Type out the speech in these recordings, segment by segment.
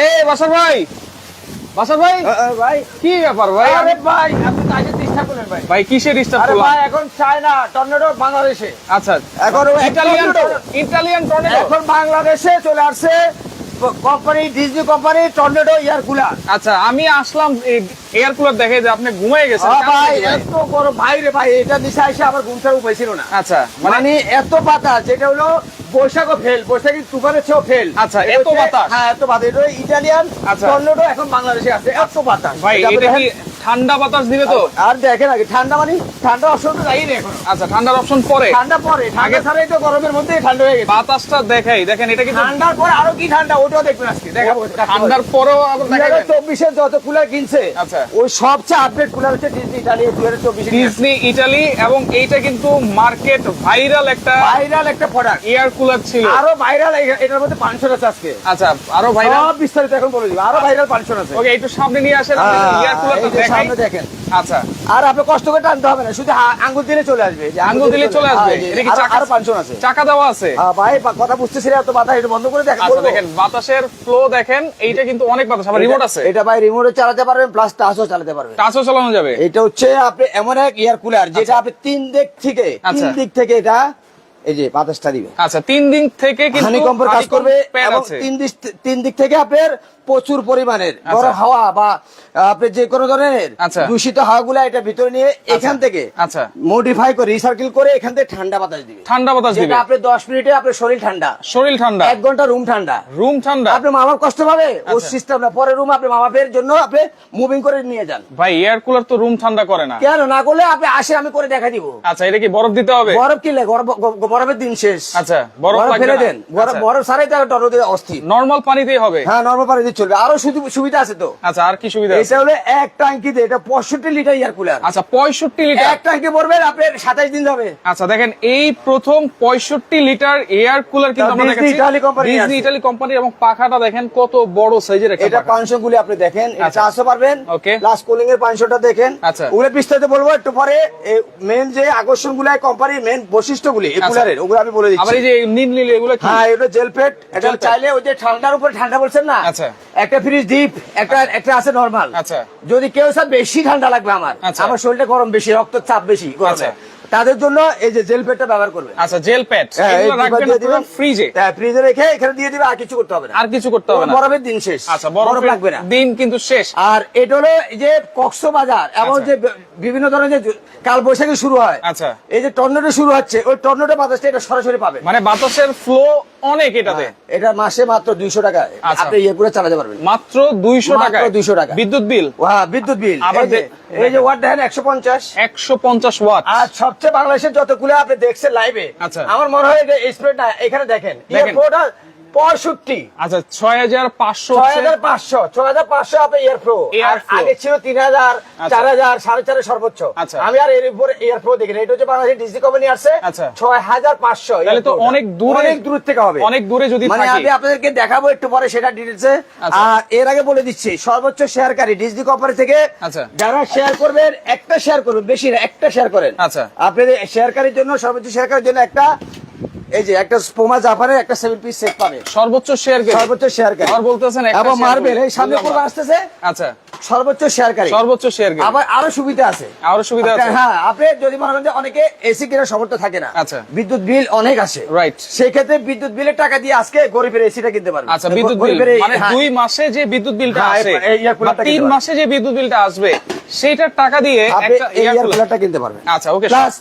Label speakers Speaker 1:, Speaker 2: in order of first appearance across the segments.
Speaker 1: এই বাসার ভাই, বাসার ভাই,
Speaker 2: ভাই
Speaker 1: কি ব্যাপার ভাই?
Speaker 2: আরে ভাই আপনি তো আইসে ডিস্টার্ব করলেন ভাই।
Speaker 1: ভাই কিসের ডিস্টার্ব
Speaker 2: আরে
Speaker 1: করলাম?
Speaker 2: ভাই এখন চায়না টর্নেডো বাংলাদেশে,
Speaker 1: আচ্ছা,
Speaker 2: এখন
Speaker 1: ইটালিয়ান
Speaker 2: টর্নেডো
Speaker 1: ইটালিয়ান টর্নেডো।
Speaker 2: এখন বাংলাদেশে চলে আসছে company, Disney company tornado air cooler.
Speaker 1: আচ্ছা, আমি আসলাম এয়ার কুলার দেখে যে আপনি ঘুমিয়ে গেছেন।
Speaker 2: ভাই এত বড় ভাই রে ভাই, এটা দিশা এসে আমার ঘুম ছাড়া উপায় ছিল না।
Speaker 1: আচ্ছা,
Speaker 2: মানে এত বাতাস, যেটা হলো বৈশাখও ফেল, বৈশাখী তুফানের চেয়েও ফেল।
Speaker 1: আচ্ছা, এত বাতাস।
Speaker 2: হ্যাঁ এত বাতাস, এটা ইটালিয়ান
Speaker 1: আচ্ছা।
Speaker 2: টর্নেডো এখন বাংলাদেশে আছে, এত বাতাস
Speaker 1: ভাই
Speaker 2: এটা আপনি
Speaker 1: এটা কি
Speaker 2: দেখেন।
Speaker 1: ঠান্ডা বাতাস দিবে তো?
Speaker 2: আর দেখেন আগে ঠান্ডা, মানে ঠান্ডা অপশন তো যাইনি এখন।
Speaker 1: আচ্ছা, ঠান্ডার অপশন পরে।
Speaker 2: ঠান্ডা পরে, ঠান্ডা ছাড়াই তো গরমের মধ্যে ঠান্ডা হয়ে গেছে।
Speaker 1: বাতাসটা দেখাই, দেখেন এটা কিন্তু
Speaker 2: ঠান্ডার পরে আরো কি ঠান্ডা, ওটাও দেখবেন আজকে দেখাবো।
Speaker 1: ঠান্ডার পরেও আবার দেখাবেন।
Speaker 2: 2024 যত কুলার কিনছে,
Speaker 1: আচ্ছা।
Speaker 2: ওই সবচেয়ে আপডেট কুলার হচ্ছে ডিজনি ইটালি 2024
Speaker 1: ডিজনি ইটালি, এবং এইটা কিন্তু মার্কেট ভাইরাল একটা
Speaker 2: ভাইরাল একটা প্রোডাক্ট,
Speaker 1: এয়ার কুলার ছিল।
Speaker 2: আরো ভাইরাল এটার মধ্যে পানশন আছে আজকে।
Speaker 1: আচ্ছা, আরো ভাইরাল।
Speaker 2: সব বিস্তারিত এখন বলে দিব, আরো ভাইরাল পানশন আছে।
Speaker 1: ওকে, একটু সামনে নিয়ে আসেন, এয়ার কুলার
Speaker 2: এই যে
Speaker 1: দেখাই।
Speaker 2: সামনে দেখেন,
Speaker 1: আচ্ছা,
Speaker 2: আর আপনি কষ্ট করে টানতে হবে না, শুধু আঙ্গুল দিলে চলে আসবে। যে
Speaker 1: আঙ্গুল দিলে চলে আসবে।
Speaker 2: এই যে,
Speaker 1: এটা কি
Speaker 2: আরো পানশন আছে।
Speaker 1: চাকা দেওয়া আছে?
Speaker 2: ভাই কথা বুঝতেছি না, এত বাতাস, এটা বন্ধ করে দেখেন।
Speaker 1: আচ্ছা, দেখেন বাতাসের ফ্লো দেখেন, এইটা কিন্তু অনেক বাতাস। আবার রিমোট আছে,
Speaker 2: এটা ভাই রিমোটে চালাতে পারবেন, প্লাস টাচও চালাতে পারবেন।
Speaker 1: টাচও চালানো যাবে।
Speaker 2: এটা হচ্ছে আপনি এমন এক এয়ার কুলার, যেটা আপনি তিন দিক থেকে এটা এই যে বাতাসটা দিবে।
Speaker 1: আচ্ছা, 3 দিন থেকে কিন্তু
Speaker 2: হানিকম্পের কাজ করবে,
Speaker 1: প্যাড
Speaker 2: এবং
Speaker 1: আছে।
Speaker 2: তিন দিক থেকে আপনার প্রচুর পরিমাণের গরম হাওয়া বা আপনি যে কোনো ধরনের
Speaker 1: আচ্ছা।
Speaker 2: দূষিত হাওয়াগুলো এটা ভিতরে নিয়ে এখান থেকে
Speaker 1: আচ্ছা,
Speaker 2: মডিফাই করে রিসাইকেল করে এখান থেকে ঠান্ডা বাতাস দিবে।
Speaker 1: ঠান্ডা বাতাস দিবে।
Speaker 2: যেটা আপনি 10 মিনিটে আপনার শরীর ঠান্ডা,
Speaker 1: শরীর ঠান্ডা,
Speaker 2: 1 ঘন্টা রুম ঠান্ডা।
Speaker 1: রুম ঠান্ডা।
Speaker 2: আপনি মা বাপ কষ্ট পাবে, ওই সিস্টেম না। পরে রুম আপনি মা বাপের জন্য আপনি মুভিং করে নিয়ে যান।
Speaker 1: ভাই এয়ার কুলার তো রুম ঠান্ডা করে না।
Speaker 2: কেন না করলে আপনি আসে, আমি করে দেখা দিব।
Speaker 1: আচ্ছা, এটা কি বরফ দিতে হবে?
Speaker 2: বরফ কিনলে বরফের দিন শেষ।
Speaker 1: আচ্ছা, বরফ
Speaker 2: বরফ
Speaker 1: লাগবে
Speaker 2: ফেলে
Speaker 1: না?
Speaker 2: দেন,
Speaker 1: আচ্ছা,
Speaker 2: বরফ ছাড়াই তো টর্নেডো অস্থির।
Speaker 1: নরমাল পানিতেই হবে।
Speaker 2: হ্যাঁ নরমাল পানি দিয়ে চলবে। আরো শুধু সুবিধা আছে তো।
Speaker 1: আচ্ছা, আর কি সুবিধা আছে?
Speaker 2: এটা হলো এক ট্যাঙ্কিতে, এটা 65 লিটার এয়ার কুলার।
Speaker 1: আচ্ছা, 65 লিটার।
Speaker 2: এক ট্যাঙ্কি ভরবেন আপনার 27 দিন যাবে।
Speaker 1: আচ্ছা, দেখেন এই প্রথম 65 লিটার এয়ার কুলার কিন্তু আমরা
Speaker 2: ডিজনি
Speaker 1: দেখাচ্ছি
Speaker 2: ইটালি কোম্পানি
Speaker 1: ডিজনি
Speaker 2: আছে।
Speaker 1: ইটালি কোম্পানি, এবং পাখাটা দেখেন কত বড় সাইজের একটা
Speaker 2: এটা
Speaker 1: পাখা।
Speaker 2: পাঁচশো গুলি আপনি দেখেন, এটা
Speaker 1: আচ্ছা।
Speaker 2: 400 পারবেন।
Speaker 1: ওকে।
Speaker 2: প্লাস কুলিং এর 500টা দেখেন।
Speaker 1: আচ্ছা।
Speaker 2: ওগুলো বিস্তারিত বলবো একটু পরে। মেন যে আকর্ষণ গুলো, কোম্পানির মেন বৈশিষ্ট্যগুলি এই
Speaker 1: আচ্ছা।
Speaker 2: কুলারের, ওগুলো আমি বলে
Speaker 1: আবার
Speaker 2: দিচ্ছি।
Speaker 1: এই যে নীল নীল এগুলো কি?
Speaker 2: হ্যাঁ এটা জেল প্যাড। এটা
Speaker 1: Gel pad।
Speaker 2: চাইলে ওই যে ঠান্ডার উপরে ঠান্ডা বলছেন না,
Speaker 1: আচ্ছা।
Speaker 2: একটা ফ্রিজ ডিপ, একটা আছে নরমাল।
Speaker 1: আচ্ছা।
Speaker 2: যদি কেউ স্যার বেশি ঠান্ডা লাগবে,
Speaker 1: আচ্ছা।
Speaker 2: আমার শরীরটা গরম বেশি, রক্ত চাপ বেশি গরমে,
Speaker 1: আচ্ছা।
Speaker 2: তাদের জন্য এই যে জেল প্যাডটা ব্যবহার করবে।
Speaker 1: আচ্ছা, জেল প্যাড
Speaker 2: হ্যাঁ, এই
Speaker 1: এগুলো
Speaker 2: দুবার
Speaker 1: রাখবেন
Speaker 2: দিয়ে
Speaker 1: আপনারা
Speaker 2: দিবেন
Speaker 1: ফ্রিজে।
Speaker 2: হ্যাঁ, ফ্রিজে রেখে এখানে দিয়ে দিবে, আর কিছু করতে হবে না।
Speaker 1: আর কিছু করতে হবে না।
Speaker 2: বরফের দিন শেষ।
Speaker 1: আচ্ছা,
Speaker 2: বরফ
Speaker 1: বরফ
Speaker 2: লাগবে না।
Speaker 1: দিন কিন্তু শেষ।
Speaker 2: আর এটা হলো এই যে কক্সবাজার এবং
Speaker 1: আচ্ছা।
Speaker 2: যে বিভিন্ন ধরনের যে কাল বৈশাখী শুরু হয়,
Speaker 1: আচ্ছা।
Speaker 2: এই যে টর্নেডো শুরু হচ্ছে, ওই টর্নেডো বাতাসটা এটা সরাসরি পাবে।
Speaker 1: মানে বাতাসের ফ্লো অনেক এটাতে।
Speaker 2: এটা মাসে মাত্র 200 টাকা
Speaker 1: আচ্ছা।
Speaker 2: আপনি ইয়ে করে চালাতে পারবেন।
Speaker 1: মাত্র 200 টাকা।
Speaker 2: মাত্র 200 টাকা।
Speaker 1: বিদ্যুৎ বিল
Speaker 2: হ্যাঁ বিদ্যুৎ বিল।
Speaker 1: আবার
Speaker 2: এই যে ওয়াট দেখেন 150।
Speaker 1: 150 ওয়াট।
Speaker 2: আর সবচেয়ে বাংলাদেশের যতগুলো আপনি দেখছেন লাইভে,
Speaker 1: আচ্ছা।
Speaker 2: আমার মনে হয় যে স্প্রেডটা এখানে দেখেন,
Speaker 1: দেখেন।
Speaker 2: এয়ারপ্রোটা 65।
Speaker 1: আচ্ছা, 6500
Speaker 2: 6500 আপনি এয়ারপ্রো।
Speaker 1: Air Pro।
Speaker 2: আগে ছিল 3000,
Speaker 1: আচ্ছা।
Speaker 2: 4000, 4.5 সর্বোচ্চ।
Speaker 1: আচ্ছা।
Speaker 2: আমি আর এর উপরে এয়ারপ্রো দেখি না। এটা হচ্ছে বাংলাদেশের ডিজনি কোম্পানি আসছে।
Speaker 1: আচ্ছা।
Speaker 2: 6500।
Speaker 1: তাহলে তো অনেক দূরে,
Speaker 2: অনেক দূর থেকে হবে।
Speaker 1: অনেক দূরে যদি
Speaker 2: মানে
Speaker 1: থাকে।
Speaker 2: আমি আপনাদেরকে দেখাবো একটু পরে সেটা ডিটেইলসে।
Speaker 1: আচ্ছা।
Speaker 2: আর এর আগে বলে দিচ্ছি, সর্বোচ্চ শেয়ারকারী ডিজনি কোম্পানি থেকে
Speaker 1: আচ্ছা।
Speaker 2: যারা শেয়ার করবেন, একটা শেয়ার করবেন, বেশি না, একটা শেয়ার করেন।
Speaker 1: আচ্ছা।
Speaker 2: আপনাদের শেয়ারকারীর জন্য, সর্বোচ্চ শেয়ারকারীর জন্য একটা এই যে একটা স্পোমা জাপানের একটা 7 পিস সেট পাবে।
Speaker 1: সর্বোচ্চ শেয়ার
Speaker 2: সর্বোচ্চ শেয়ারকারী।
Speaker 1: আর বলতেছেন একটা
Speaker 2: এবং
Speaker 1: share
Speaker 2: মার্বেল
Speaker 1: করবে।
Speaker 2: এই সামনে
Speaker 1: বুঝলাম
Speaker 2: পূর্ব
Speaker 1: না।
Speaker 2: আসতেছে,
Speaker 1: আচ্ছা,
Speaker 2: সর্বোচ্চ শেয়ারকারী।
Speaker 1: সর্বোচ্চ শেয়ার
Speaker 2: আবার আরো সুবিধা আছে।
Speaker 1: আরো সুবিধা আছে।
Speaker 2: হ্যাঁ, আপনি যদি মনে করেন যে অনেকে এসি কেনার সামর্থ্য থাকে না,
Speaker 1: আচ্ছা।
Speaker 2: বিদ্যুৎ বিল অনেক আসে,
Speaker 1: Right।
Speaker 2: সেই ক্ষেত্রে বিদ্যুৎ বিলের টাকা দিয়ে আজকে গরিবের এসিটা কিনতে পারবে।
Speaker 1: আচ্ছা, বিদ্যুৎ বিল
Speaker 2: গরিবের
Speaker 1: মানে
Speaker 2: হ্যাঁ,
Speaker 1: 2 মাসে যে বিদ্যুৎ বিলটা
Speaker 2: হ্যাঁ,
Speaker 1: আসে
Speaker 2: এই এয়ার
Speaker 1: বা
Speaker 2: কুলারটা
Speaker 1: 3
Speaker 2: কিনতে
Speaker 1: মাসে যে বিদ্যুৎ বিলটা আসবে, সেইটার টাকা দিয়ে
Speaker 2: আপনি
Speaker 1: একটা
Speaker 2: এই
Speaker 1: এয়ার
Speaker 2: এয়ার
Speaker 1: কুলার।
Speaker 2: কুলারটা কিনতে পারবেন।
Speaker 1: আচ্ছা, ওকে।
Speaker 2: প্লাস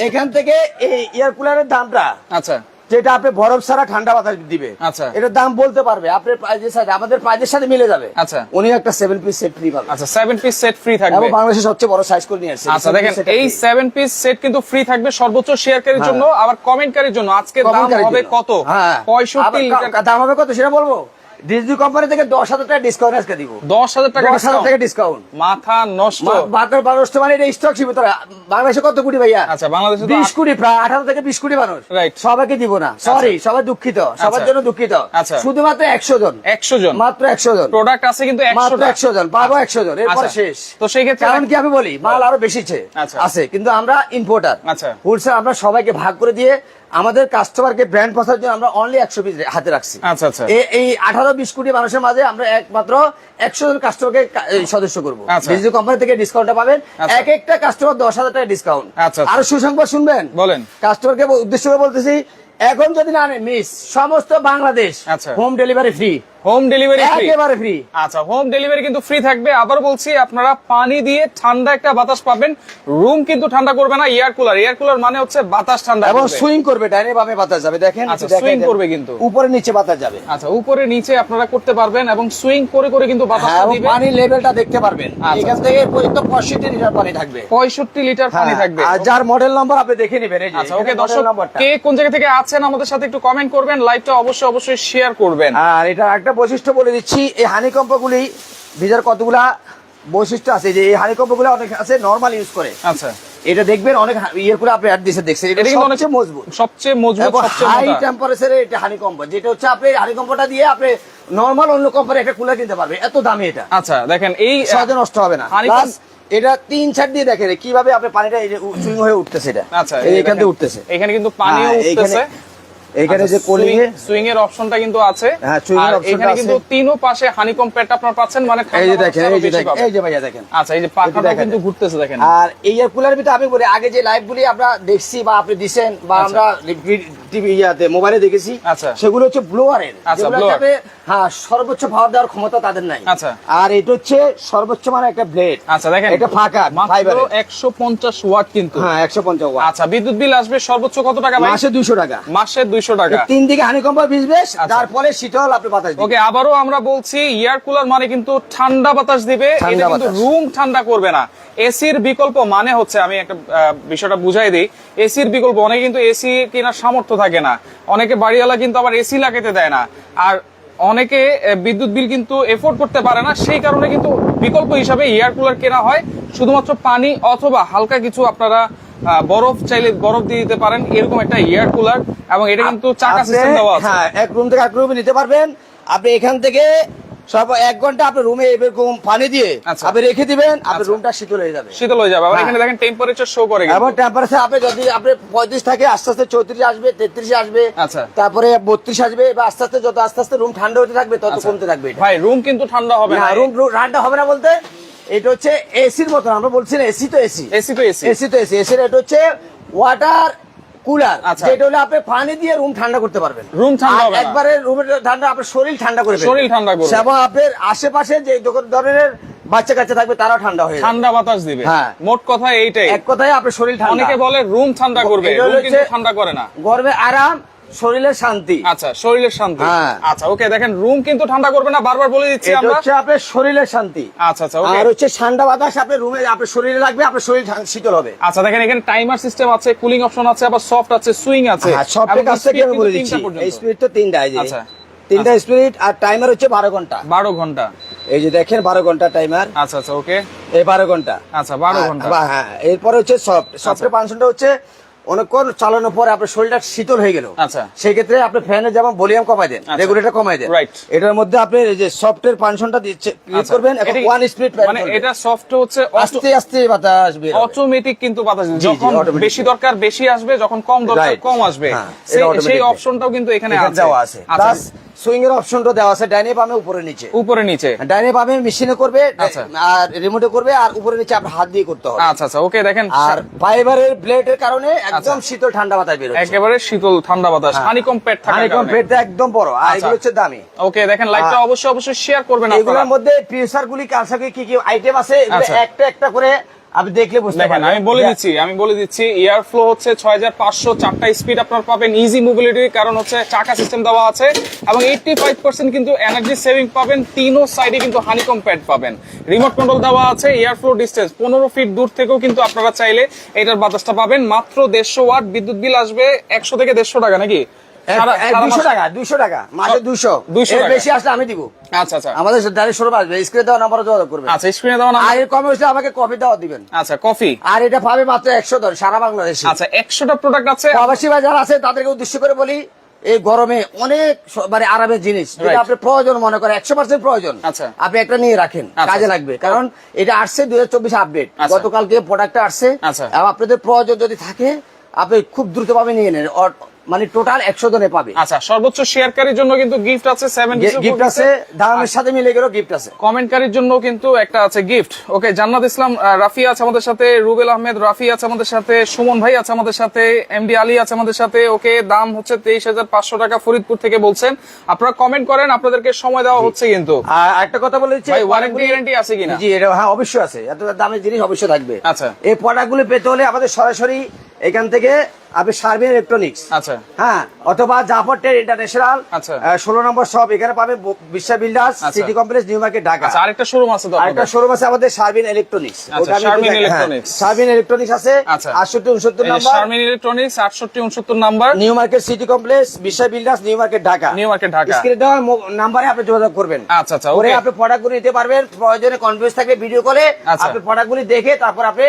Speaker 2: এখান থেকে এই এয়ার কুলারের দামটা,
Speaker 1: আচ্ছা,
Speaker 2: যেটা আপনি বরফ ছাড়া ঠান্ডা বাতাস দিবে,
Speaker 1: আচ্ছা।
Speaker 2: এটার দাম বলতে পারবে আপনার প্রাইজের সাথে, আমাদের প্রাইজের সাথে মিলে যাবে।
Speaker 1: আচ্ছা।
Speaker 2: উনি একটা 7 পিস সেট ফ্রি পাবেন।
Speaker 1: আচ্ছা, 7 পিস সেট ফ্রি থাকবে।
Speaker 2: এবং বাংলাদেশের সবচেয়ে বড় সাইজ করে নিয়ে আসছে।
Speaker 1: আচ্ছা, দেখেন এই 7 পিস সেট কিন্তু ফ্রি থাকবে সর্বোচ্চ শেয়ারকারীর জন্য, আবার কমেন্টকারীর জন্য। আজকে দাম হবে কত? 65 লিটার।
Speaker 2: দাম হবে কত সেটা বলবো। ডিজনি কোম্পানি থেকে 10,000 টাকা ডিসকাউন্ট আজকে দিব।
Speaker 1: 10,000 টাকা
Speaker 2: 10,000 টাকা ডিসকাউন্ট।
Speaker 1: মাথা নষ্ট।
Speaker 2: বাজার মানুষ তো মানে এটা স্টক সীমিত। বাংলাদেশে কত কোটি ভাইয়া?
Speaker 1: আচ্ছা, বাংলাদেশে তো
Speaker 2: 20 কোটি, প্রায় 18 থেকে 20 কোটি মানুষ।
Speaker 1: Right।
Speaker 2: সবাইকে দিব না, সরি, সবাই দুঃখিত, সবার জন্য দুঃখিত।
Speaker 1: আচ্ছা।
Speaker 2: শুধুমাত্র 100 জন,
Speaker 1: 100 জন
Speaker 2: মাত্র 100 জন
Speaker 1: প্রোডাক্ট আছে কিন্তু 100
Speaker 2: মাত্র
Speaker 1: টা।
Speaker 2: 100 জন পাবো, 100 জন, এরপর
Speaker 1: আচ্ছা।
Speaker 2: শেষ।
Speaker 1: তো সেই ক্ষেত্রে
Speaker 2: কারণ কি আমি বলি, মাল আরো বেশি
Speaker 1: আচ্ছা।
Speaker 2: আছে, কিন্তু আমরা ইম্পোর্টার।
Speaker 1: আচ্ছা।
Speaker 2: হোলসেল আমরা সবাইকে ভাগ করে দিয়ে আমাদের কাস্টমারকে ব্র্যান্ড পছন্দের জন্য আমরা অনলি 100 পিস হাতে রাখছি।
Speaker 1: আচ্ছা আচ্ছা,
Speaker 2: এই 18-20 কোটি মানুষের মাঝে আমরা একমাত্র 100 জন কাস্টমারকে সদস্য করবো। ডিজিটাল কোম্পানি থেকে ডিসকাউন্টটা পাবেন, এক একটা কাস্টমার 10,000 টাকা ডিসকাউন্ট। আর সুসংবাদ শুনবেন,
Speaker 1: বলেন।
Speaker 2: কাস্টমারকে উদ্দেশ্য করে বলতেছি, এখন যদি না নেন মিস, সমস্ত Bangladesh home delivery free.
Speaker 1: Home delivery
Speaker 2: একেবারে ফ্রি।
Speaker 1: আচ্ছা, হোম ডেলিভারি কিন্তু ফ্রি থাকবে। আবার বলছি, আপনারা পানি দিয়ে ঠান্ডা একটা বাতাস পাবেন। রুম কিন্তু ঠান্ডা করবে না, এয়ার কুলার। এয়ার কুলার মানে হচ্ছে বাতাস ঠান্ডা
Speaker 2: এবং
Speaker 1: করবে।
Speaker 2: সুইং করবে, ডাইনে বামে বাতাস যাবে। দেখেন,
Speaker 1: আচ্ছা, সুইং করবে কিন্তু
Speaker 2: উপরে নিচে বাতাস যাবে।
Speaker 1: আচ্ছা, উপরে নিচে আপনারা করতে পারবেন এবং সুইং করে করে কিন্তু বাতাসটা দিবে।
Speaker 2: পানির লেভেলটা দেখতে পারবেন, এখান থেকে পর্যন্ত 65 লিটার পানি থাকবে।
Speaker 1: 65 লিটার পানি থাকবে।
Speaker 2: আর যার মডেল নাম্বার আপনি দেখে নেবেন। এই যে
Speaker 1: আচ্ছা, ওকে দর্শক, কে কোন জায়গা থেকে আছেন আমাদের সাথে একটু কমেন্ট করবেন, লাইভটা অবশ্যই শেয়ার করবেন।
Speaker 2: আর এটা একটা বৈশিষ্ট্য বলে দিচ্ছি, এই হানিকম্প গুলি ভিজার কতগুলা বৈশিষ্ট্য আছে। যে এই হানিকম্প গুলো অনেক আছে নরমাল ইউজ করে।
Speaker 1: আচ্ছা,
Speaker 2: এটা দেখবেন অনেক ইয়ের করে আপনি অ্যাড দিয়েছে, দেখছেন এটা সবচেয়ে মজবুত,
Speaker 1: সবচেয়ে
Speaker 2: হাই টেম্পারেচারে এটা হানিকম্প। যেটা হচ্ছে আপনি হানিকম্পটা দিয়ে আপনি নরমাল অন্য কোম্পানি একটা কুলার কিনতে পারবেন, এত দামি এটা।
Speaker 1: আচ্ছা, দেখেন এই
Speaker 2: সহজে নষ্ট হবে না। প্লাস এটা 3 ছাড় দিয়ে দেখেন কিভাবে আপনি পানিটা সুইং হয়ে উঠতেছে। এটা
Speaker 1: আচ্ছা,
Speaker 2: এইখান থেকে উঠতেছে,
Speaker 1: এখানে কিন্তু পানিও উঠতেছে।
Speaker 2: এখানে যে কোলিং
Speaker 1: সুইং এর অপশনটা কিন্তু আছে।
Speaker 2: হ্যাঁ, সুইং এর অপশনটা
Speaker 1: এখানে কিন্তু তিনও পাশে হানিকম প্যাড আপনারা পাচ্ছেন, মানে
Speaker 2: এই যে দেখেন, এই যে ভাইয়া দেখেন।
Speaker 1: আচ্ছা, এই যে পাখাটা কিন্তু ঘুরতেছে দেখেন।
Speaker 2: আর এই এয়ার কুলার ভিতরে আমি বলি, আগে যে লাইভ গুলি আমরা দেখছি বা আপনি দিবেন বা আমরা টিভি ইয়াতে মোবাইলে দেখেছি,
Speaker 1: আচ্ছা,
Speaker 2: সেগুলো হচ্ছে ব্লোয়ারের। যেগুলোতে হ্যাঁ সর্বোচ্চ পাওয়ার দেওয়ার ক্ষমতা তাদের নাই।
Speaker 1: আচ্ছা,
Speaker 2: আর এটা হচ্ছে সর্বোচ্চ মানে একটা ব্লেড।
Speaker 1: আচ্ছা, দেখেন
Speaker 2: এটা ফাঁকা
Speaker 1: মাত্র 150 ওয়াট কিন্তু।
Speaker 2: হ্যাঁ, 150 ওয়াট।
Speaker 1: আচ্ছা, বিদ্যুৎ বিল আসবে সর্বোচ্চ কত টাকা ভাই?
Speaker 2: মাসে 200 টাকা।
Speaker 1: মাসে 200 টাকা।
Speaker 2: তিন দিকে হানিকম্প ভিজবে, তারপরে শীতল আপনি বাতাস দিবেন।
Speaker 1: ওকে, আবারও আমরা বলছি, এয়ার কুলার মানে কিন্তু ঠান্ডা বাতাস দিবে, এটা কিন্তু রুম ঠান্ডা করবে না। এসির বিকল্প মানে হচ্ছে, আমি একটা বিষয়টা বুঝাই দিই, এসির বিকল্প, অনেকে কিন্তু এসি কেনার সামর্থ্য থাকে না, অনেকে বাড়িওয়ালা কিন্তু আবার এসি লাগাতে দেয় না, আর অনেকে বিদ্যুৎ বিল কিন্তু এফোর্ড করতে পারে না। সেই কারণে কিন্তু বিকল্প হিসাবে এয়ার কুলার কেনা হয়। শুধুমাত্র পানি অথবা হালকা কিছু আপনারা বরফ চাইলে বরফ দিয়ে দিতে পারেন, এরকম একটা এয়ার কুলার। এবং এটা কিন্তু চাকা সিস্টেম দেওয়া আছে।
Speaker 2: হ্যাঁ, এক রুম থেকে এক রুমে নিতে পারবেন আপনি। এখান থেকে সব 1 ঘন্টা আপনি রুমে এরকম পানি দিয়ে আপনি রেখে দিবেন, আপনার রুমটা শীতল হয়ে যাবে।
Speaker 1: শীতল হয়ে যাবে। আবার এখানে দেখেন টেম্পারেচার শো করে,
Speaker 2: এবং টেম্পারেচার আপনি যদি আপনি 35 থাকে, আস্তে আস্তে 34 আসবে, 33 আসবে,
Speaker 1: আচ্ছা,
Speaker 2: তারপরে 32 আসবে। বা আস্তে আস্তে যত আস্তে আস্তে রুম ঠান্ডা হতে থাকবে, তত কমতে থাকবে।
Speaker 1: ভাই, রুম কিন্তু ঠান্ডা হবে না।
Speaker 2: রুম ঠান্ডা হবে না বলতে, এটা হচ্ছে এসির মতন। আমরা বলছি না, এসি তো এসি, এসির এটা হচ্ছে ওয়াটার কুলার, যেটা হলো আপনি পানি দিয়ে রুম ঠান্ডা করতে পারবেন।
Speaker 1: রুম ঠান্ডা হবে না,
Speaker 2: একবারে রুমের ঠান্ডা, আপনার শরীর ঠান্ডা করবে,
Speaker 1: শরীর ঠান্ডা করবে।
Speaker 2: এবং আপনার আশেপাশে যে ধরনের বাচ্চা কাচ্চা থাকবে তারাও ঠান্ডা হয়ে
Speaker 1: ঠান্ডা বাতাস দিবে।
Speaker 2: হ্যাঁ,
Speaker 1: মোট কথা এইটাই,
Speaker 2: এক কথায় আপনার শরীর ঠান্ডা।
Speaker 1: অনেকে বলে রুম ঠান্ডা করবে, রুম কিন্তু ঠান্ডা করে না।
Speaker 2: গরমে আরাম, শরীরের শান্তি।
Speaker 1: আচ্ছা, শরীরের শান্তি। আচ্ছা, ওকে, দেখেন রুম কিন্তু ঠান্ডা করবে না, বারবার বলে দিচ্ছি আমরা,
Speaker 2: হচ্ছে আপনার শরীরের শান্তি।
Speaker 1: আচ্ছা আচ্ছা, ওকে।
Speaker 2: আর হচ্ছে ঠান্ডা বাতাস আপনার রুমে আপনার শরীরে লাগবে, আপনার শরীর শীতল হবে।
Speaker 1: আচ্ছা, দেখেন এখানে টাইমার সিস্টেম আছে, কুলিং অপশন আছে, আবার সফট আছে, সুইং আছে।
Speaker 2: সফটের কাছ থেকে আমি বলে দিচ্ছি, এই স্পিড তো 3টা, এই যে 3টা স্পিড। আর টাইমার হচ্ছে 12 ঘন্টা।
Speaker 1: 12 ঘন্টা,
Speaker 2: এই যে দেখেন 12 ঘন্টা টাইমার।
Speaker 1: আচ্ছা আচ্ছা, ওকে,
Speaker 2: এই 12 ঘন্টা।
Speaker 1: আচ্ছা, 12 ঘন্টা।
Speaker 2: হ্যাঁ, এরপরে হচ্ছে সফটের ফাংশনটা হচ্ছে অনেকক্ষণ চালানোর পরে আপনার শরীরটা শীতল হয়ে গেল।
Speaker 1: আচ্ছা,
Speaker 2: সেই ক্ষেত্রে আপনি ফ্যানের যেমন ভলিউম কমাই দেন, রেগুলেটর কমাই দেন, এটার মধ্যে আপনি এই যে সফটের ফাংশনটা দিচ্ছে ক্লিক করবেন, এবং 1 স্পিড
Speaker 1: মানে এটা সফট হচ্ছে
Speaker 2: আস্তে আস্তে বাতাস বের হবে,
Speaker 1: অটোমেটিক কিন্তু বাতাস দিবে। যখন বেশি দরকার বেশি আসবে, যখন কম দরকার কম আসবে, সেই অপশনটাও কিন্তু এখানে
Speaker 2: দেওয়া আছে। প্লাস সুইং এর অপশনটা দেওয়া আছে, ডাইনে বামে উপরে নিচে।
Speaker 1: উপরে নিচে,
Speaker 2: ডাইনে বামে মেশিনে করবে আর রিমোটে করবে, আর উপরে নিচে আপনি হাত দিয়ে করতে হবে।
Speaker 1: আচ্ছা আচ্ছা, ওকে, দেখেন
Speaker 2: আর ফাইবারের ব্লেডের কারণে একদম শীতল ঠান্ডা বাতাস বের হচ্ছে,
Speaker 1: একেবারে শীতল ঠান্ডা বাতাস। হানিকম প্যাড থাকে,
Speaker 2: হানিকম প্যাডটা একদম বড়, আর এগুলো হচ্ছে দামি।
Speaker 1: ওকে, দেখেন লাইভটা অবশ্যই শেয়ার করবেন আপনারা।
Speaker 2: এগুলোর মধ্যে ফিউচার গুলি কালসাকে কি কি আইটেম আছে, এগুলো একটা একটা করে আপনি দেখলে বুঝতে পারবেন।
Speaker 1: আমি বলে দিচ্ছি এয়ার ফ্লো হচ্ছে 6500, 4টা স্পিড আপনারা পাবেন, ইজি মোবিলিটি, কারণ হচ্ছে চাকা সিস্টেম দেওয়া আছে, এবং 85% কিন্তু এনার্জি সেভিং পাবেন। তিনও সাইডে কিন্তু হানিকম প্যাড পাবেন, রিমোট কন্ট্রোল দেওয়া আছে। এয়ার ফ্লো ডিসটেন্স 15 ফিট দূর থেকেও কিন্তু আপনারা চাইলে এটার বাতাসটা পাবেন। মাত্র 150 ওয়াট। বিদ্যুৎ বিল আসবে 100 থেকে 150 টাকা নাকি?
Speaker 2: 200 টাকা মাসে, 200 এর বেশি আসলে আমি দিব।
Speaker 1: আচ্ছা আচ্ছা,
Speaker 2: আমাদের ডাইরেক্ট শোরুমে আসবে, স্ক্রিনে দেওয়া নাম্বারে যোগাযোগ করবেন।
Speaker 1: আচ্ছা, স্ক্রিনে দেওয়া নাম্বার।
Speaker 2: আর এর কমে হলে আমাকে কফি দাও দিবেন।
Speaker 1: আচ্ছা, কফি।
Speaker 2: আর এটা পাবে মাত্র 100 দর সারা বাংলাদেশে।
Speaker 1: আচ্ছা, 100টা প্রোডাক্ট আছে।
Speaker 2: প্রবাসী ভাই যারা আছে তাদেরকে উদ্দেশ্য করে বলি, এই গরমে অনেক মানে আরামের জিনিস যেটা আপনি প্রয়োজন মনে করেন, 100% প্রয়োজন, আপনি একটা নিয়ে রাখেন, কাজে লাগবে। কারণ এটা আসছে 2024 আপডেট, গতকালকে প্রোডাক্টটা আসছে। আপনাদের প্রয়োজন যদি থাকে আপনি খুব দ্রুতভাবে নিয়ে নেন, মানে টোটাল 100 জনে পাবে।
Speaker 1: আচ্ছা, সর্বোচ্চ শেয়ারকারীর জন্য কিন্তু গিফট আছে, 7 পিসের
Speaker 2: গিফট আছে, দামের সাথে মিলে গেল গিফট আছে।
Speaker 1: কমেন্টকারীর জন্য কিন্তু একটা আছে গিফট। ওকে, জান্নাত ইসলাম রাফি আছে আমাদের সাথে, রুবেল আহমেদ রাফি আছে আমাদের সাথে, সুমন ভাই আছে আমাদের সাথে, এমডি আলী আছে আমাদের সাথে। ওকে, দাম হচ্ছে 23,500 টাকা, ফরিদপুর থেকে বলছেন। আপনারা কমেন্ট করেন, আপনাদেরকে সময় দেওয়া হচ্ছে কিন্তু।
Speaker 2: আর একটা কথা বলে দিচ্ছি,
Speaker 1: ভাই ওয়ারেন্টি গ্যারান্টি আছে কিনা?
Speaker 2: জি, এটা হ্যাঁ অবশ্যই আছে, এত দামের জিনিস অবশ্যই থাকবে।
Speaker 1: আচ্ছা,
Speaker 2: এই প্রোডাক্টগুলো পেতে হলে আমাদের সরাসরি এখান থেকে আপনি শারমিন ইলেকট্রনিক্স,
Speaker 1: আচ্ছা
Speaker 2: হ্যাঁ, অথবা জাফর ট্রেড ইন্টারন্যাশনাল,
Speaker 1: আচ্ছা
Speaker 2: 16 নম্বর শপ, এখানে পাবে বিশ্ব builders, city complex, new Market, Dhaka.
Speaker 1: আচ্ছা, আরেকটা শোরুম আছে তো?
Speaker 2: আরেকটা শোরুম আছে আমাদের শারমিন ইলেকট্রনিক্স।
Speaker 1: আচ্ছা, শারমিন ইলেকট্রনিক্স,
Speaker 2: শারমিন ইলেকট্রনিক্স আছে 68 69 number,
Speaker 1: Sharmin electronics 68 69 number,
Speaker 2: New Market City Complex, Bishwa Builders, New Market, Dhaka.
Speaker 1: New Market, Dhaka.
Speaker 2: স্ক্রিনে দেওয়া নাম্বারে আপনি যোগাযোগ করবেন।
Speaker 1: আচ্ছা আচ্ছা,
Speaker 2: পরে
Speaker 1: ওকে,
Speaker 2: আপনি প্রোডাক্টগুলো নিতে পারবেন, প্রয়োজনে কনফারেন্স থাকবে ভিডিও কলে,
Speaker 1: আচ্ছা।
Speaker 2: আপনি প্রোডাক্টগুলি দেখে তারপর আপনি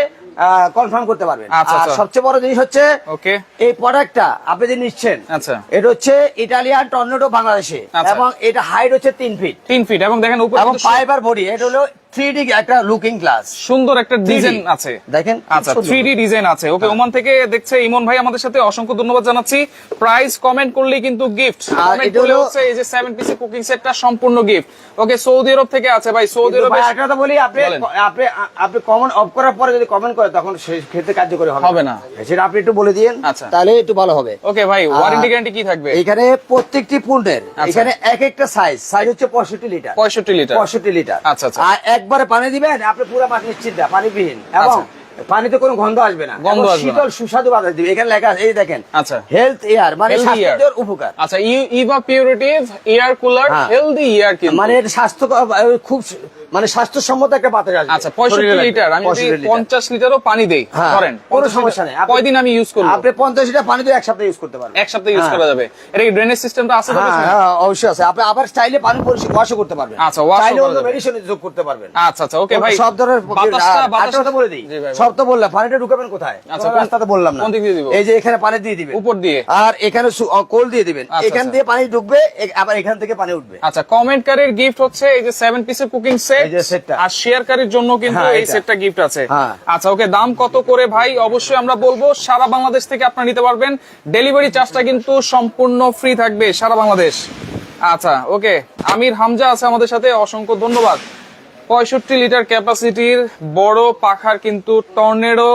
Speaker 2: কনফার্ম করতে পারবেন।
Speaker 1: আচ্ছা,
Speaker 2: আর
Speaker 1: আচ্ছা।
Speaker 2: সবচেয়ে বড় জিনিস হচ্ছে
Speaker 1: ওকে,
Speaker 2: এই প্রোডাক্টটা আপনি যে নিচ্ছেন,
Speaker 1: আচ্ছা,
Speaker 2: এটা হচ্ছে ইটালিয়ান টর্নেডো বাংলাদেশে,
Speaker 1: আচ্ছা।
Speaker 2: এবং এটা হাইট হচ্ছে 3 ফিট,
Speaker 1: 3 ফিট, এবং দেখেন উপরে
Speaker 2: এবং
Speaker 1: কিন্তু
Speaker 2: ফাইবার বডি, এটা হলো 3D একটা লুকিং গ্লাস,
Speaker 1: সুন্দর একটা ডিজাইন আছে,
Speaker 2: দেখেন।
Speaker 1: আচ্ছা, 3D ডিজাইন আছে। ওকে, ওমান থেকে দেখছে ইমন ভাই আমাদের সাথে, অসংখ্য ধন্যবাদ জানাচ্ছি। প্রাইস কমেন্ট করলেই কিন্তু গিফট, কমেন্ট
Speaker 2: এটা
Speaker 1: করলে
Speaker 2: হলো-
Speaker 1: হচ্ছে এই যে 7 পিসের কুকিং সেটটা সম্পূর্ণ গিফট। ওকে, সৌদি আরব থেকে আছে ভাই, সৌদি
Speaker 2: কিন্তু
Speaker 1: আরবে
Speaker 2: ভাই একটা কথা বলি, আপনি
Speaker 1: বলেন।
Speaker 2: আপনি আপনি কমেন্ট অফ করার পরে যদি কমেন্ট করে, তখন সেই ক্ষেত্রে কার্যকরী
Speaker 1: হবে না।
Speaker 2: সেটা আপনি একটু বলে দিন,
Speaker 1: আচ্ছা।
Speaker 2: তাহলে একটু ভালো হবে।
Speaker 1: ওকে ভাই, ওয়ারেন্টি গ্যারান্টি কি থাকবে?
Speaker 2: এখানে প্রত্যেকটি পণ্যের এখানে এক একটা সাইজ হচ্ছে 65 লিটার,
Speaker 1: 65 লিটার,
Speaker 2: 65 লিটার।
Speaker 1: আচ্ছা, আচ্ছা।
Speaker 2: আর একবারে পানি দিবেন, আপনি পুরো মাছ নিশ্চিন্তা পানিবিহীন, এবং
Speaker 1: আচ্ছা।
Speaker 2: পানিতে কোনো গন্ধ আসবে না,
Speaker 1: গন্ধ
Speaker 2: এবং
Speaker 1: আসবে না।
Speaker 2: শীতল সুস্বাদু বাতাস দিবে। এখানে লেখা আছে, এই দেখেন,
Speaker 1: আচ্ছা,
Speaker 2: হেলথ এয়ার, মানে
Speaker 1: Healthy air।
Speaker 2: স্বাস্থ্যের উপকার।
Speaker 1: আচ্ছা, ইভা পিউরিটিভ এয়ার কুলার,
Speaker 2: হ্যাঁ।
Speaker 1: হেলদি এয়ার কিন্তু,
Speaker 2: মানে এটা স্বাস্থ্য খুব মানে স্বাস্থ্যসম্মত একটা বাতাস আসবে।
Speaker 1: আচ্ছা 65 লিটার, আমি যদি
Speaker 2: 65 লিটার।
Speaker 1: 50 লিটারও পানি দেই
Speaker 2: হ্যাঁ,
Speaker 1: ধরেন,
Speaker 2: কোনো
Speaker 1: 50
Speaker 2: সমস্যা নেই। আপনি-
Speaker 1: কয়দিন আমি ইউজ করব?
Speaker 2: আপনি 50 লিটার পানি দিয়ে এক সপ্তাহ ইউজ করতে পারবেন।
Speaker 1: এক সপ্তাহ ইউজ
Speaker 2: হ্যাঁ।
Speaker 1: করা যাবে। এটা কি ড্রেনেজ সিস্টেমটা আছে তো?
Speaker 2: হ্যাঁ,
Speaker 1: পিছনে?
Speaker 2: হ্যাঁ, অবশ্যই আছে। আপনি আবার চাইলে পানি পরিষ্কার ওয়াশও করতে পারবেন।
Speaker 1: আচ্ছা, wash ও
Speaker 2: চাইলে
Speaker 1: করা
Speaker 2: অন্য
Speaker 1: যাবে।
Speaker 2: মেডিসিন যোগ করতে পারবেন।
Speaker 1: আচ্ছা আচ্ছা, ওকে ভাই,
Speaker 2: সব ধরনের
Speaker 1: বাতাসটা
Speaker 2: আরেকটা কথা বলে দিই,
Speaker 1: জি ভাই,
Speaker 2: সব তো বললাম, পানিটা ঢুকাবেন কোথায়?
Speaker 1: আচ্ছা,
Speaker 2: কোনো রাস্তাতে বললাম না।
Speaker 1: কোন দিক দিয়ে দিব?
Speaker 2: এই যে এখানে পানি দিয়ে দিবেন,
Speaker 1: উপর দিয়ে,
Speaker 2: আর এখানে কোল দিয়ে দিবেন,
Speaker 1: আচ্ছা,
Speaker 2: এখান
Speaker 1: আচ্ছা।
Speaker 2: দিয়ে পানি ঢুকবে, আবার এখান থেকে পানি উঠবে।
Speaker 1: আচ্ছা, কমেন্টকারীর গিফট হচ্ছে এই যে 7 পিসের কুকিং সেট,
Speaker 2: এই যে সেটটা।
Speaker 1: আর শেয়ারকারীর জন্য কিন্তু
Speaker 2: হ্যাঁ,
Speaker 1: এই
Speaker 2: এটা।
Speaker 1: সেটটা গিফট আছে।
Speaker 2: হ্যাঁ।
Speaker 1: আচ্ছা, ওকে, দাম কত করে ভাই? অবশ্যই আমরা বলবো, সারা বাংলাদেশ থেকে আপনারা নিতে পারবেন, ডেলিভারি চার্জটা কিন্তু সম্পূর্ণ ফ্রি থাকবে সারা বাংলাদেশ। আচ্ছা, ওকে, আমির হামজা আছে আমাদের সাথে, অসংখ্য ধন্যবাদ। 65 লিটার ক্যাপাসিটির বড় পাখার কিন্তু tornado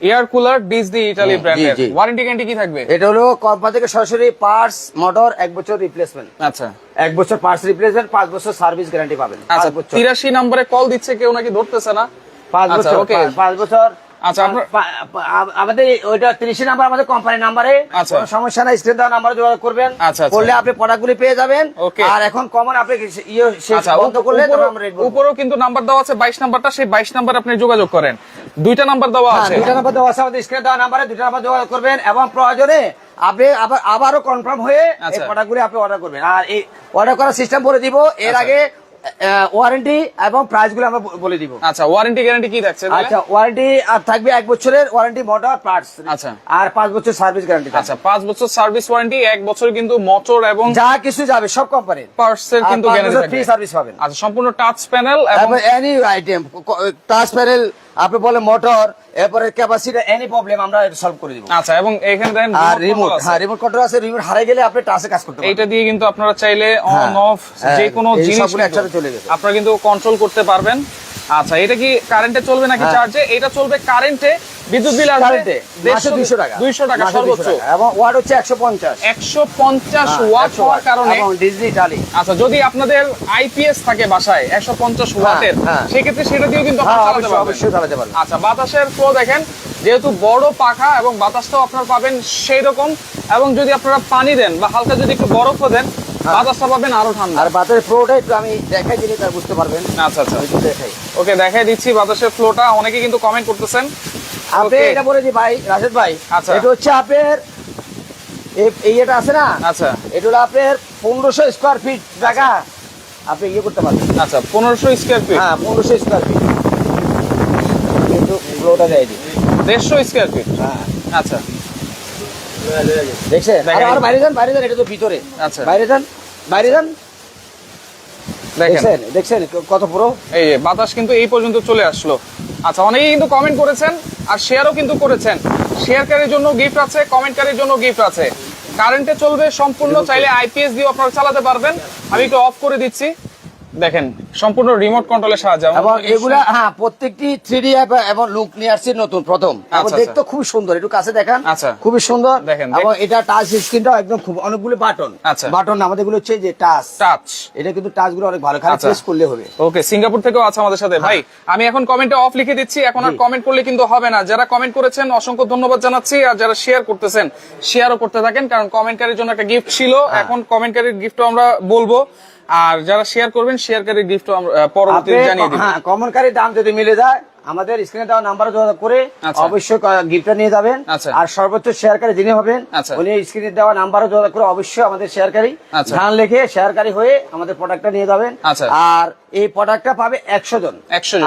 Speaker 1: air cooler, Disney Italy ব্র্যান্ডের।
Speaker 2: জি।
Speaker 1: ওয়ারেন্টি গ্যারান্টি কি থাকবে?
Speaker 2: এটা হলো কোম্পানি থেকে সরাসরি পার্টস, মোটর 1 বছর রিপ্লেসমেন্ট,
Speaker 1: আচ্ছা
Speaker 2: 1 বছর পার্টস রিপ্লেসমেন্ট, 5 বছর সার্ভিস গ্যারান্টি পাবেন।
Speaker 1: আচ্ছা,
Speaker 2: 5 বছর,
Speaker 1: 83 নম্বরে কল দিচ্ছে কেউ, নাকি ধরতেছে না?
Speaker 2: 5
Speaker 1: আচ্ছা,
Speaker 2: বছর,
Speaker 1: ওকে।
Speaker 2: 5 বছর।
Speaker 1: আচ্ছা, আপনার
Speaker 2: আমাদের ওইটা 30 নাম্বার আমাদের কোম্পানি নাম্বারে,
Speaker 1: আচ্ছা।
Speaker 2: কোনো সমস্যা নাই, স্ক্রিন দেওয়া নাম্বারে যোগাযোগ করবেন।
Speaker 1: আচ্ছা, আচ্ছা।
Speaker 2: করলে আপনি প্রোডাক্টগুলি পেয়ে যাবেন।
Speaker 1: ওকে।
Speaker 2: আর এখন কমন আপনি শেষ
Speaker 1: আচ্ছা,
Speaker 2: বন্ধ করলে তখন আমরা রেট বলবো।
Speaker 1: উপরেও কিন্তু নাম্বার দেওয়া আছে, 22 নাম্বারটা, সেই 22 নাম্বার আপনি যোগাযোগ করেন। দুইটা নাম্বার দেওয়া
Speaker 2: হ্যাঁ,
Speaker 1: আছে।
Speaker 2: 2টা নাম্বার দেওয়া আছে আমাদের স্ক্রিনে দেওয়া নাম্বারে, 2টা নাম্বার যোগাযোগ করবেন, এবং প্রয়োজনে আপনি আবারও কনফার্ম হয়ে এই
Speaker 1: আচ্ছা।
Speaker 2: প্রোডাক্টগুলি আপনি অর্ডার করবেন। আর এই অর্ডার করার সিস্টেম বলে দিব, এর
Speaker 1: আচ্ছা।
Speaker 2: আগে ওয়ারেন্টি এবং প্রাইস গুলো আমরা বলে দিব।
Speaker 1: আচ্ছা, ওয়ারেন্টি গ্যারান্টি কি থাকছে তাহলে?
Speaker 2: আচ্ছা, ওয়ারেন্টি আর থাকবে 1 বছরের ওয়ারেন্টি মোটর পার্টস,
Speaker 1: আচ্ছা।
Speaker 2: আর 5 বছর সার্ভিস গ্যারান্টি।
Speaker 1: আচ্ছা, 5 বছর সার্ভিস ওয়ারেন্টি, 1 বছর কিন্তু মোটর এবং
Speaker 2: যা কিছু যাবে সব কোম্পানির,
Speaker 1: পার্টস এর কিন্তু গ্যারান্টি
Speaker 2: ফ্রি
Speaker 1: থাকবে।
Speaker 2: সার্ভিস পাবেন।
Speaker 1: আচ্ছা, সম্পূর্ণ টাচ প্যানেল এবং
Speaker 2: তারপর এনি আইটেম, টাচ প্যানেল, আপনি বলে মোটর, এরপরে ক্যাপাসিটি, এনি প্রবলেম আমরা সলভ করে দিব।
Speaker 1: আচ্ছা, এবং এখানে দেন
Speaker 2: আর রিমোট, হ্যাঁ, রিমোট কন্ট্রোল আছে, রিমোট হারিয়ে গেলে আপনি টাচে কাজ করতে পারবেন।
Speaker 1: এইটা দিয়ে কিন্তু আপনারা চাইলে অন অফ
Speaker 2: হ্যাঁ,
Speaker 1: যে কোনো
Speaker 2: এই
Speaker 1: জিনিস
Speaker 2: সবগুলো একসাথে চলে গেছে।
Speaker 1: আপনারা কিন্তু কন্ট্রোল করতে পারবেন। আচ্ছা, এটা কি কারেন্টে চলবে নাকি
Speaker 2: হ্যাঁ।
Speaker 1: চার্জে? এটা চলবে কারেন্টে, বিদ্যুৎ বিল আসবে
Speaker 2: কারেন্টে মাসে 200 টাকা,
Speaker 1: 200 টাকা
Speaker 2: মাসে 200
Speaker 1: সর্বোচ্চ,
Speaker 2: টাকা, এবং ওয়াট হচ্ছে 150,
Speaker 1: 150 ওয়াট
Speaker 2: 100
Speaker 1: হওয়ার কারণে।
Speaker 2: এবং ডিজনি ইটালি।
Speaker 1: আচ্ছা, যদি আপনাদের আইপিএস থাকে বাসায় 150 ওয়াটের,
Speaker 2: হ্যাঁ।
Speaker 1: সেক্ষেত্রে সেটা দিয়েও কিন্তু
Speaker 2: হ্যাঁ,
Speaker 1: আপনারা চালাতে
Speaker 2: অবশ্যই
Speaker 1: পারবেন।
Speaker 2: অবশ্যই চালাতে পারবেন।
Speaker 1: আচ্ছা, বাতাসের ফ্লো দেখেন, যেহেতু বড় পাখা এবং বাতাসটাও আপনারা পাবেন সেই রকম, এবং যদি আপনারা পানি দেন বা হালকা যদি একটু বরফও দেন, বাতাসটা পাবেন আরো ঠান্ডা।
Speaker 2: আর বাতাসের ফ্লোটা একটু আমি দেখাই দিলে তার বুঝতে পারবেন।
Speaker 1: আচ্ছা আচ্ছা,
Speaker 2: একটু দেখাই।
Speaker 1: ওকে, দেখাই দিচ্ছি বাতাসের ফ্লোটা। অনেকে কিন্তু কমেন্ট করতেছেন।
Speaker 2: আপনি
Speaker 1: Okay.
Speaker 2: এটা বলে দি ভাই, রাশেদ ভাই,
Speaker 1: আচ্ছা।
Speaker 2: এটা হচ্ছে আপনার এই এটা আছে না,
Speaker 1: আচ্ছা
Speaker 2: এটা হলো আপনার 1500 স্কয়ার ফিট জায়গা আপনি ইয়ে করতে পারবেন।
Speaker 1: আচ্ছা, 1500 স্কয়ার ফিট,
Speaker 2: হ্যাঁ, 1500 স্কয়ার ফিট কিন্তু ফ্লোটা দেয় দি।
Speaker 1: 150 স্কয়ার ফিট।
Speaker 2: হ্যাঁ,
Speaker 1: আচ্ছা,
Speaker 2: দেখছেন?
Speaker 1: দেখাই।
Speaker 2: আর বাইরে যান, বাইরে যান, এটা তো ভিতরে।
Speaker 1: আচ্ছা।
Speaker 2: বাইরে যান, বাইরে যান,
Speaker 1: দেখেন
Speaker 2: দেখছেন? দেখছেন কত পুরো?
Speaker 1: এই যে বাতাস কিন্তু এই পর্যন্ত চলে আসলো। আচ্ছা, অনেকেই কিন্তু কমেন্ট করেছেন আর শেয়ারও কিন্তু করেছেন। শেয়ারকারীর জন্য গিফট আছে, কমেন্টকারীর জন্য গিফট আছে। কারেন্টে চলবে সম্পূর্ণ, চাইলে আইপিএস দিয়ে আপনারা চালাতে পারবেন। আমি একটু অফ করে দিচ্ছি, দেখেন সম্পূর্ণ রিমোট কন্ট্রোলের সাহায্যে।
Speaker 2: এবং এগুলা হ্যাঁ প্রত্যেকটি 3D অ্যাপ এবং লুক নিয়ে আসছে নতুন প্রথম, এবং দেখতে খুব সুন্দর, একটু কাছে দেখান।
Speaker 1: আচ্ছা,
Speaker 2: খুবই সুন্দর
Speaker 1: দেখেন।
Speaker 2: এবং এটা টাচ স্ক্রিনটাও একদম খুব অনেকগুলো বাটন।
Speaker 1: আচ্ছা,
Speaker 2: বাটন আমাদের গুলো হচ্ছে যে টাচ, এটা কিন্তু টাচ গুলো অনেক ভালো, খালি প্রেস করলে হবে।
Speaker 1: ওকে, সিঙ্গাপুর থেকেও আছে আমাদের সাথে ভাই। আমি এখন কমেন্টে অফ লিখে দিচ্ছি, এখন আর কমেন্ট করলে কিন্তু হবে না। যারা কমেন্ট করেছেন অসংখ্য ধন্যবাদ জানাচ্ছি, আর যারা শেয়ার করতেছেন শেয়ারও করতে থাকেন, কারণ কমেন্টকারীর জন্য একটা গিফট ছিল, এখন কমেন্টকারীর গিফটও আমরা বলবো, আর যারা শেয়ার করবেন শেয়ারকারীর গিফটও আমরা পরবর্তীতে জানিয়ে দিব।
Speaker 2: হ্যাঁ, কমেন্টকারীর দাম যদি মিলে যায় আমাদের স্ক্রিনে দেওয়া নাম্বারে যোগাযোগ করে অবশ্যই গিফটটা নিয়ে যাবেন। আর সর্বোচ্চ শেয়ারকারী যিনি হবেন উনি স্ক্রিনে দেওয়া নাম্বারে যোগাযোগ করে অবশ্যই আমাদের শেয়ারকারী ধান লিখে শেয়ারকারী হয়ে আমাদের প্রোডাক্টটা নিয়ে যাবেন। আর এই প্রোডাক্টটা পাবে 100 জন।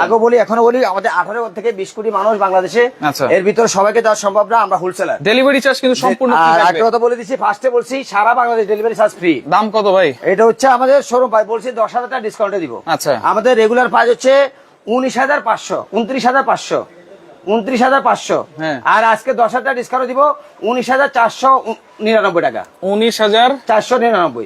Speaker 2: আগে বলি এখনো বলি, আমাদের 18 থেকে 20 কোটি মানুষ বাংলাদেশে, এর ভিতরে সবাইকে দেওয়া সম্ভব না, আমরা হোলসেলার।
Speaker 1: ডেলিভারি চার্জ কিন্তু সম্পূর্ণ ফ্রি থাকবে।
Speaker 2: একটা কথা বলে দিচ্ছি, ফার্স্টে বলছি সারা বাংলাদেশ ডেলিভারি চার্জ ফ্রি।
Speaker 1: দাম কত ভাই? এটা
Speaker 2: হচ্ছে আমাদের শোরুম প্রাইস, বলছি 10,000 টাকা ডিসকাউন্টে দিব। আচ্ছা, আমাদের রেগুলার প্রাইস হচ্ছে 19,500, 29,500, 29,500। আর আজকে 10,000 টাকা ডিসকাউন্ট দিব 19,499 টাকা।
Speaker 1: 19,499,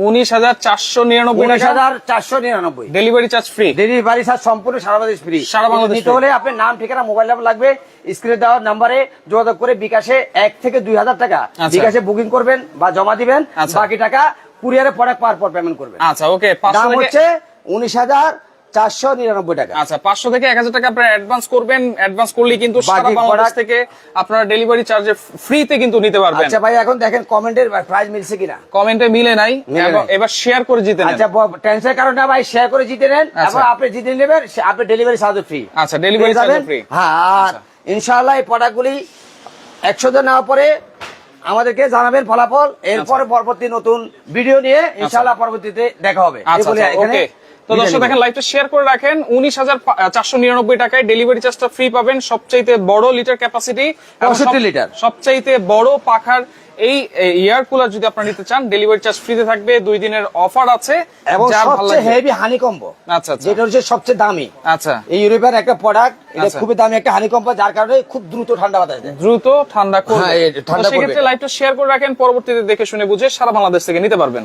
Speaker 2: 19,499
Speaker 1: delivery charge free.
Speaker 2: Delivery charge সম্পূর্ণ সারা বাংলাদেশ ফ্রি।
Speaker 1: সারা বাংলাদেশ
Speaker 2: নিতে হলে আপনার নাম, ঠিকানা, মোবাইল নাম্বার লাগবে। স্ক্রিনে দেওয়া নাম্বারে যোগাযোগ করে বিকাশে 1 থেকে 2,000 টাকা বিকাশে বুকিং করবেন বা জমা দিবেন, বাকি টাকা কুরিয়ারে প্রোডাক্ট পাওয়ার পর পেমেন্ট করবেন।
Speaker 1: আচ্ছা, ওকে।
Speaker 2: দাম হচ্ছে 19,499 টাকা।
Speaker 1: আচ্ছা, 500 থেকে 1,000 টাকা আপনারা অ্যাডভান্স করবেন। অ্যাডভান্স করলে কিন্তু সারা বাংলাদেশ থেকে আপনারা ডেলিভারি চার্জে ফ্রিতে কিন্তু নিতে পারবেন।
Speaker 2: আচ্ছা ভাই, এখন দেখেন কমেন্টের প্রাইস মিলছে কিনা।
Speaker 1: কমেন্টে মিলে নাই, এবার শেয়ার করে জিতে নেন।
Speaker 2: আচ্ছা, টেনশনের কারণে ভাই শেয়ার করে জিতে নেন, এবং আপনি জিতে নেবেন, আপনি ডেলিভারি চার্জ ফ্রি।
Speaker 1: আচ্ছা, ডেলিভারি চার্জ ফ্রি।
Speaker 2: হ্যাঁ, আর ইনশাআল্লাহ এই প্রোডাক্টগুলি 100 জন নেওয়ার পরে আমাদেরকে জানাবেন ফলাফল। এরপরে পরবর্তী নতুন ভিডিও নিয়ে ইনশাআল্লাহ পরবর্তীতে দেখা হবে।
Speaker 1: ওকে, তো দর্শক দেখেন, লাইভটা শেয়ার করে রাখেন। 19,499 টাকায় ডেলিভারি চার্জটা ফ্রি পাবেন। সবচাইতে বড় লিটার ক্যাপাসিটি,
Speaker 2: 65 লিটার,
Speaker 1: সবচাইতে বড় পাখার এই এয়ার কুলার যদি আপনারা নিতে চান, ডেলিভারি চার্জ ফ্রিতে থাকবে। 2 দিনের অফার আছে,
Speaker 2: এবং সবচেয়ে হেভি হানিকম্ব। আচ্ছা, যেটা হচ্ছে সবচেয়ে দামি। আচ্ছা, এই ইউরোপের একটা প্রোডাক্ট, এটা খুবই দামি একটা হানিকম্ব, যার কারণে খুব দ্রুত ঠান্ডা বাতাস দেয়, দ্রুত ঠান্ডা করবে। সেক্ষেত্রে লাইভটা শেয়ার করে রাখেন, পরবর্তীতে দেখে শুনে বুঝে সারা বাংলাদেশ থেকে নিতে পারবেন।